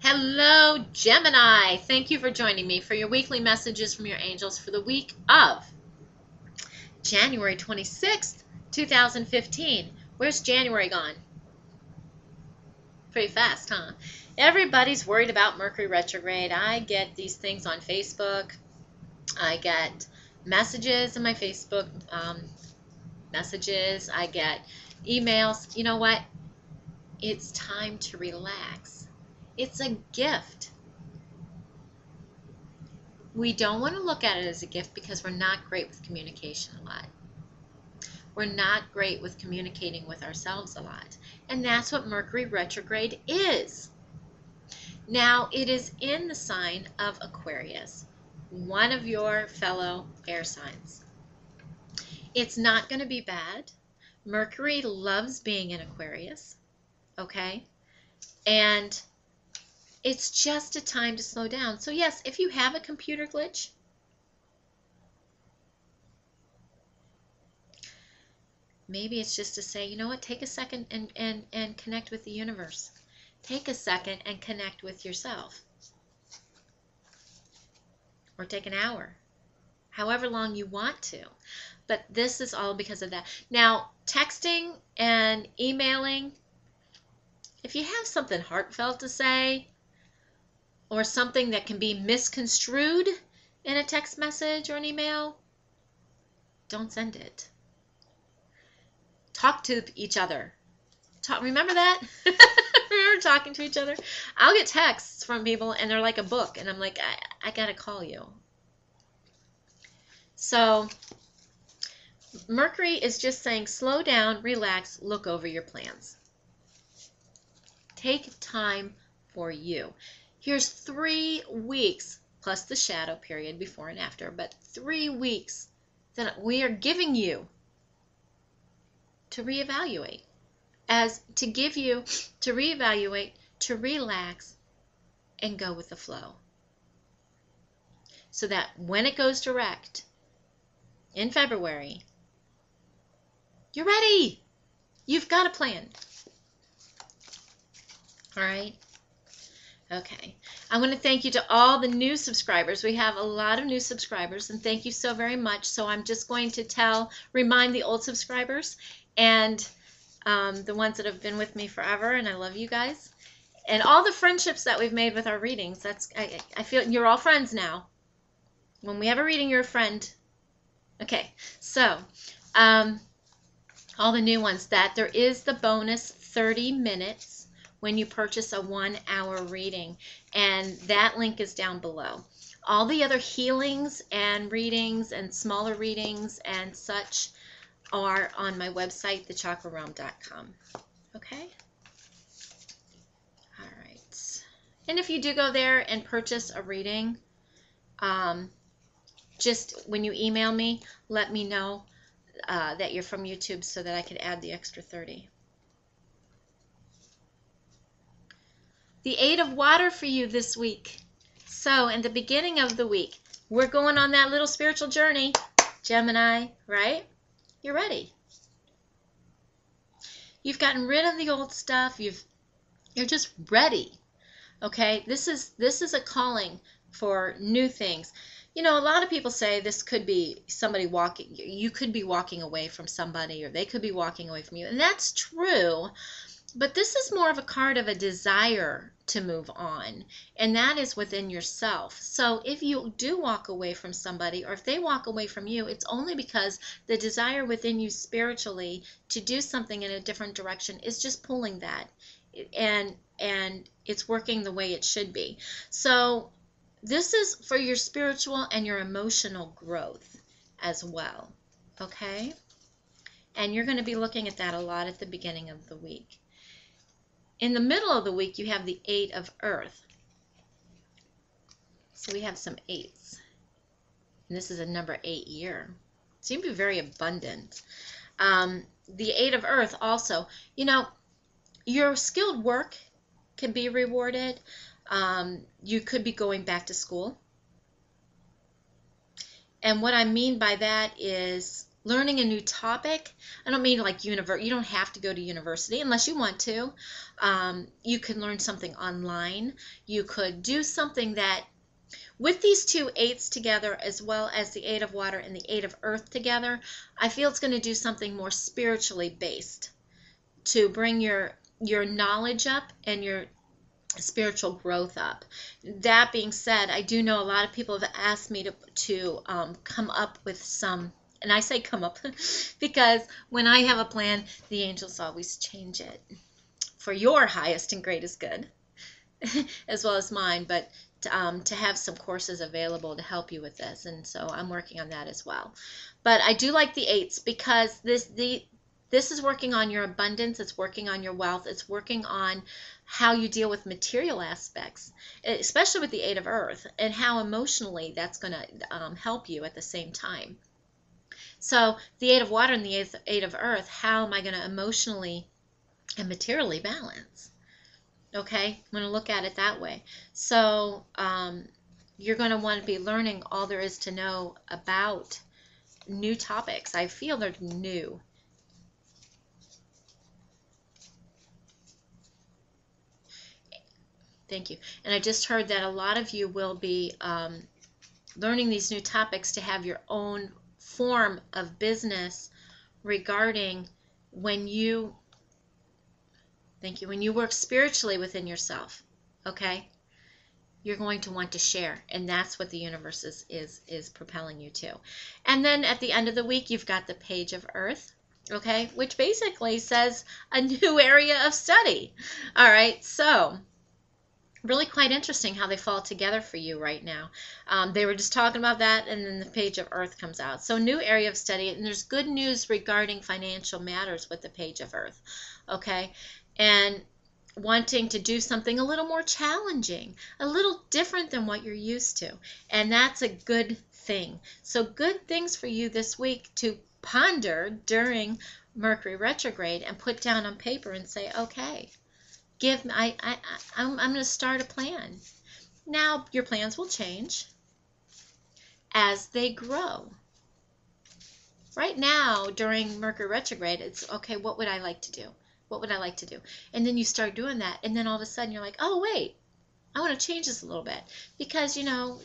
Hello, Gemini. Thank you for joining me for your weekly messages from your angels for the week of January 26th, 2015. Where's January gone? Pretty fast, huh? Everybody's worried about Mercury retrograde. I get these things on Facebook. I get messages in my Facebook messages. I get emails. You know what? It's time to relax. It's a gift. We don't want to look at it as a gift because we're not great with communication a lot. We're not great with communicating with ourselves a lot. And that's what Mercury retrograde is. Now, it is in the sign of Aquarius, one of your fellow air signs. It's not going to be bad. Mercury loves being in Aquarius, okay? And it's just a time to slow down. So yes, if you have a computer glitch, maybe it's just to say, you know what, take a second and connect with the universe. Take a second and connect with yourself. Or take an hour. However long you want to. But this is all because of that. Now, texting and emailing, if you have something heartfelt to say, or something that can be misconstrued in a text message or an email, don't send it. Talk to each other. Remember that? Remember talking to each other? I'll get texts from people and they're like a book, and I'm like, I gotta call you. So Mercury is just saying, slow down, relax, look over your plans. Take time for you. Here's 3 weeks, plus the shadow period before and after, but 3 weeks that we are giving you to reevaluate, to reevaluate, to relax, and go with the flow. So that when it goes direct in February, you're ready. You've got a plan. All right? Okay. I want to thank you to all the new subscribers. We have a lot of new subscribers, and thank you so very much. So I'm just going to remind the old subscribers and the ones that have been with me forever, and I love you guys. And all the friendships that we've made with our readings. I feel you're all friends now. When we have a reading, you're a friend. Okay. So all the new ones, that there is the bonus 30 minutes when you purchase a 1-hour reading, and that link is down below. All the other healings and readings and smaller readings and such are on my website, thechakrarealm.com. Okay? All right. And if you do go there and purchase a reading, just when you email me, let me know that you're from YouTube so that I can add the extra 30. The 8 of water for you this week. So in the beginning of the week, we're going on that little spiritual journey, Gemini, right? You're ready. You've gotten rid of the old stuff. You're just ready. Okay? This is a calling for new things. You know, a lot of people say this could be somebody walking, you could be walking away from somebody, or they could be walking away from you. And that's true. But this is more of a card of a desire to move on, and that is within yourself. So if you do walk away from somebody, or if they walk away from you, it's only because the desire within you spiritually to do something in a different direction is just pulling that, and it's working the way it should be. So this is for your spiritual and your emotional growth as well, okay? And you're going to be looking at that a lot at the beginning of the week. In the middle of the week, you have the 8 of Earth. So we have some 8s. And this is a number 8 year. Seem to be very abundant. The 8 of Earth also, you know, your skilled work can be rewarded. You could be going back to school. And what I mean by that is learning a new topic. I don't mean like you don't have to go to university unless you want to. You can learn something online. You could do something that, with these two eights together, as well as the eight of water and the eight of earth together, I feel it's going to do something more spiritually based to bring your knowledge up and your spiritual growth up. That being said, I do know a lot of people have asked me to come up with some, and I say come up because when I have a plan, the angels always change it for your highest and greatest good, as well as mine, but to have some courses available to help you with this, and so I'm working on that as well. But I do like the eights because this is working on your abundance, it's working on your wealth, it's working on how you deal with material aspects, especially with the eight of earth, and how emotionally that's going to help you at the same time. So the eight of water and the eight of earth, how am I going to emotionally and materially balance? Okay, I'm going to look at it that way. So you're going to want to be learning all there is to know about new topics. I feel they're new. Thank you. And I just heard that a lot of you will be learning these new topics to have your own form of business regarding when you, thank you, when you work spiritually within yourself, okay? You're going to want to share, and that's what the universe is propelling you to. And then at the end of the week, you've got the page of earth, okay, which basically says a new area of study. All right, so really quite interesting how they fall together for you right now. They were just talking about that, and then the page of earth comes out. So new area of study, and there's good news regarding financial matters with the page of earth, okay? And wanting to do something a little more challenging, a little different than what you're used to, and that's a good thing. So good things for you this week to ponder during Mercury retrograde and put down on paper and say, okay, I'm going to start a plan. Now your plans will change as they grow. Right now during Mercury retrograde, it's okay, what would I like to do? What would I like to do? And then you start doing that, and then all of a sudden you're like, oh wait, I want to change this a little bit, because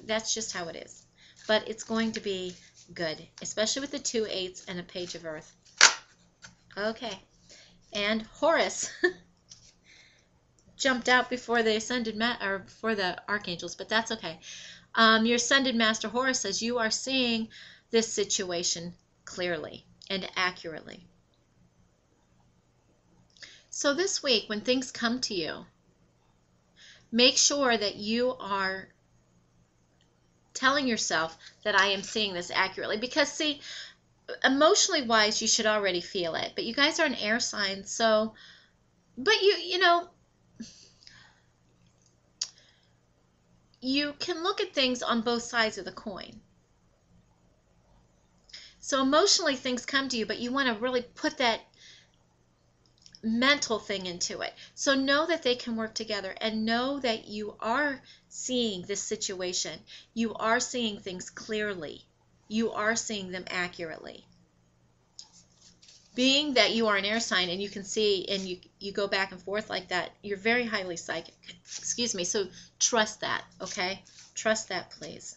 that's just how it is. But it's going to be good, especially with the 2 8s and a page of earth. Okay, and Horus jumped out before the ascended or before the archangels, but that's okay. Your ascended master Horus says you are seeing this situation clearly and accurately. So this week, when things come to you, make sure that you are telling yourself that I am seeing this accurately. Because, see, emotionally wise, you should already feel it. But you guys are an air sign, so, but you can look at things on both sides of the coin. So emotionally, things come to you, but you want to really put that mental thing into it. So know that they can work together, and know that you are seeing this situation. You are seeing things clearly. You are seeing them accurately. Being that you are an air sign and you can see and you go back and forth like that, you're very highly psychic. Excuse me. So trust that, okay? Trust that, please.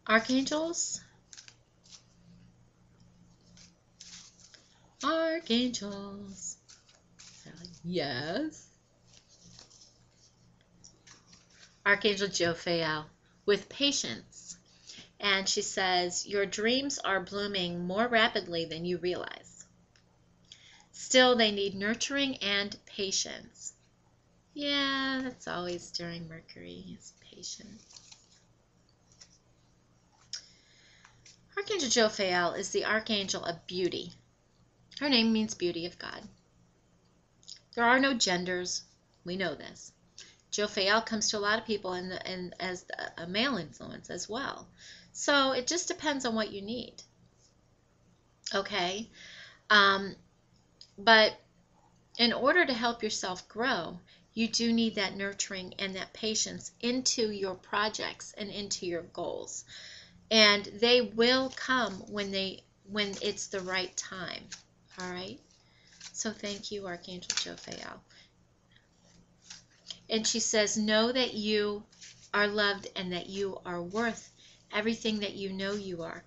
Archangels. Archangels. Yes. Archangel Jophiel, with patience. And she says, your dreams are blooming more rapidly than you realize. Still, they need nurturing and patience. Yeah, that's always during Mercury, is patience. Archangel Jophiel is the archangel of beauty. Her name means beauty of God. There are no genders. We know this. Jophiel comes to a lot of people and as a male influence as well. So it just depends on what you need. Okay? But in order to help yourself grow, you do need that nurturing and that patience into your projects and into your goals. And they will come when it's the right time. All right? So thank you, Archangel Jophiel. And she says, know that you are loved and that you are worth everything that you know you are,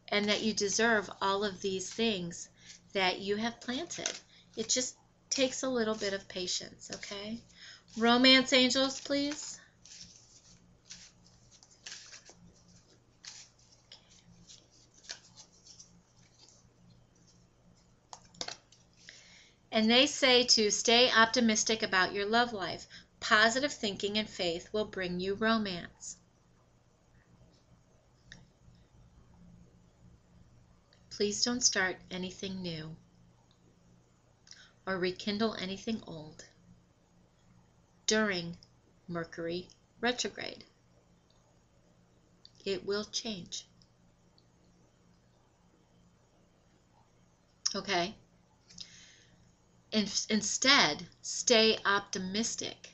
and that you deserve all of these things that you have planted. It just takes a little bit of patience, okay? Romance angels, please. And they say to stay optimistic about your love life. Positive thinking and faith will bring you romance. Please don't start anything new or rekindle anything old during Mercury retrograde. It will change. Okay? Instead, stay optimistic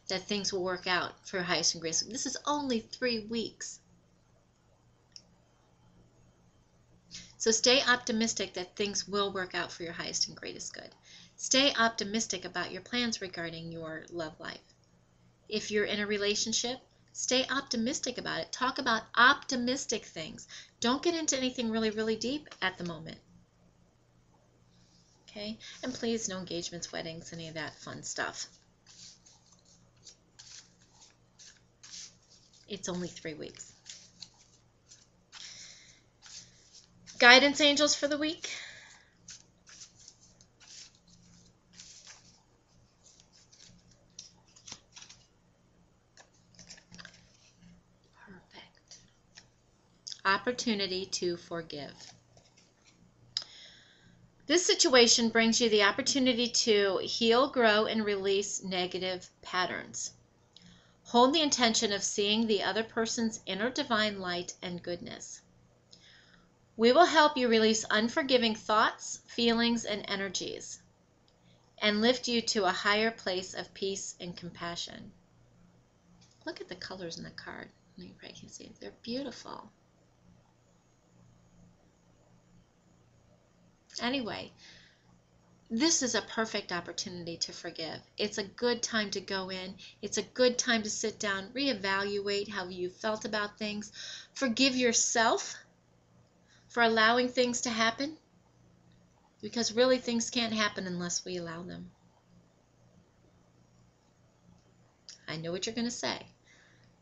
that things will work out for highest and greatest. This is only 3 weeks. So stay optimistic that things will work out for your highest and greatest good. Stay optimistic about your plans regarding your love life. If you're in a relationship, stay optimistic about it. Talk about optimistic things. Don't get into anything really, really deep at the moment. Okay? And please, no engagements, weddings, any of that fun stuff. It's only 3 weeks. Guidance angels for the week. Perfect. Opportunity to forgive. This situation brings you the opportunity to heal, grow, and release negative patterns. Hold the intention of seeing the other person's inner divine light and goodness. We will help you release unforgiving thoughts, feelings, and energies, and lift you to a higher place of peace and compassion. Look at the colors in the card. You probably can see it. They're beautiful. Anyway, this is a perfect opportunity to forgive. It's a good time to go in. It's a good time to sit down, reevaluate how you felt about things. Forgive yourself for allowing things to happen, because really things can't happen unless we allow them. I know what you're going to say,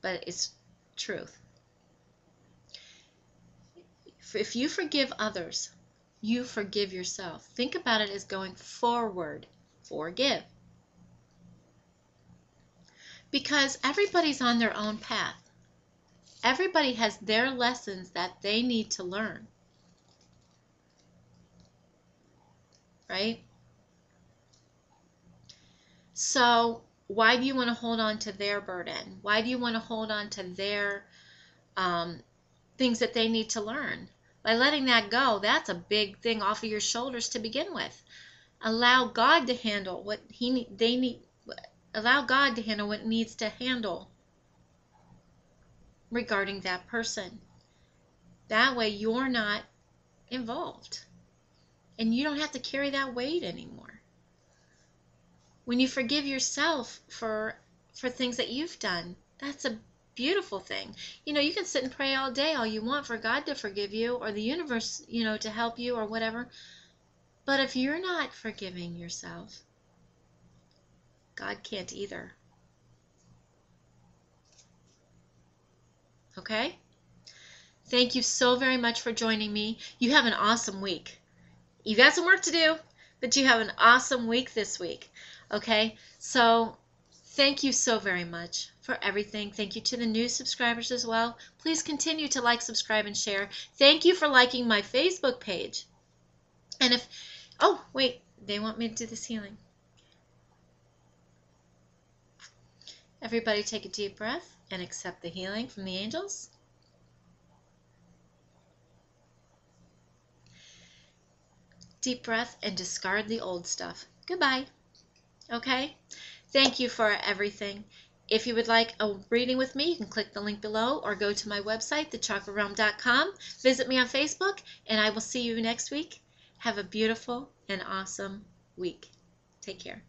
but it's truth. If you forgive others, you forgive yourself. Think about it as going forward. Forgive. Because everybody's on their own path. Everybody has their lessons that they need to learn. Right? So why do you want to hold on to their burden? Why do you want to hold on to their things that they need to learn? By letting that go, that's a big thing off of your shoulders to begin with. Allow God to handle what allow God to handle what needs to handle regarding that person. That way you're not involved. And you don't have to carry that weight anymore. When you forgive yourself for things that you've done, that's a beautiful thing. You know, you can sit and pray all day all you want for God to forgive you, or the universe, to help you, or whatever. But if you're not forgiving yourself, God can't either. Okay? Thank you so very much for joining me. You have an awesome week. You got some work to do, but you have an awesome week this week. Okay? So thank you so very much for everything. Thank you to the new subscribers as well. Please continue to like, subscribe, and share. Thank you for liking my Facebook page. And oh, wait, they want me to do this healing. Everybody take a deep breath and accept the healing from the angels. Deep breath and discard the old stuff. Goodbye. Okay? Thank you for everything. If you would like a reading with me, you can click the link below or go to my website, thechakrarealm.com. Visit me on Facebook, and I will see you next week. Have a beautiful and awesome week. Take care.